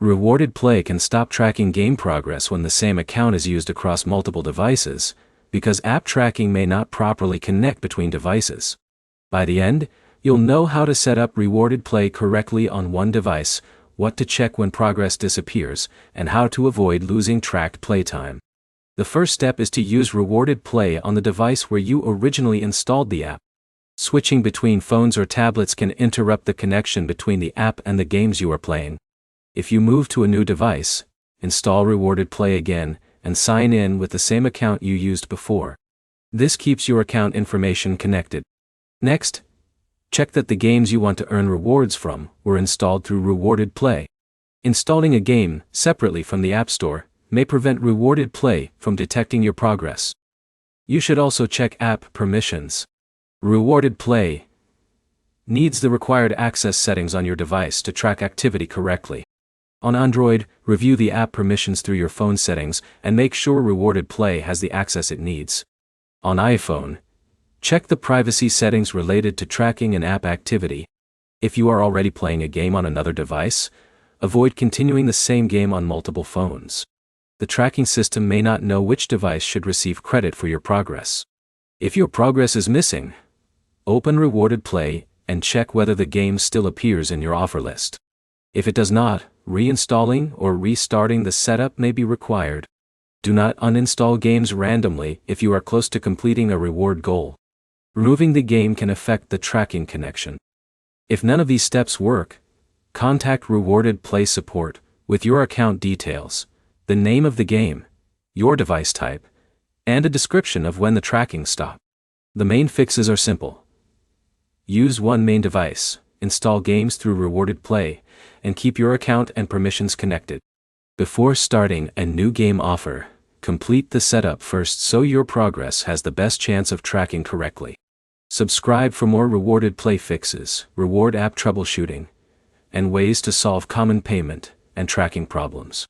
Rewarded Play can stop tracking game progress when the same account is used across multiple devices, because app tracking may not properly connect between devices. By the end, you'll know how to set up Rewarded Play correctly on one device, what to check when progress disappears, and how to avoid losing tracked playtime. The first step is to use Rewarded Play on the device where you originally installed the app. Switching between phones or tablets can interrupt the connection between the app and the games you are playing. If you move to a new device, install Rewarded Play again, and sign in with the same account you used before. This keeps your account information connected. Next, check that the games you want to earn rewards from were installed through Rewarded Play. Installing a game separately from the App Store may prevent Rewarded Play from detecting your progress. You should also check app permissions. Rewarded Play needs the required access settings on your device to track activity correctly. On Android, review the app permissions through your phone settings and make sure Rewarded Play has the access it needs. On iPhone, check the privacy settings related to tracking and app activity. If you are already playing a game on another device, avoid continuing the same game on multiple phones. The tracking system may not know which device should receive credit for your progress. If your progress is missing, open Rewarded Play and check whether the game still appears in your offer list. If it does not, reinstalling or restarting the setup may be required. Do not uninstall games randomly if you are close to completing a reward goal. Removing the game can affect the tracking connection. If none of these steps work, contact Rewarded Play support with your account details, the name of the game, your device type, and a description of when the tracking stopped. The main fixes are simple. Use one main device, install games through Rewarded Play, and keep your account and permissions connected. Before starting a new game offer, complete the setup first so your progress has the best chance of tracking correctly. Subscribe for more Rewarded Play fixes, reward app troubleshooting, and ways to solve common payment and tracking problems.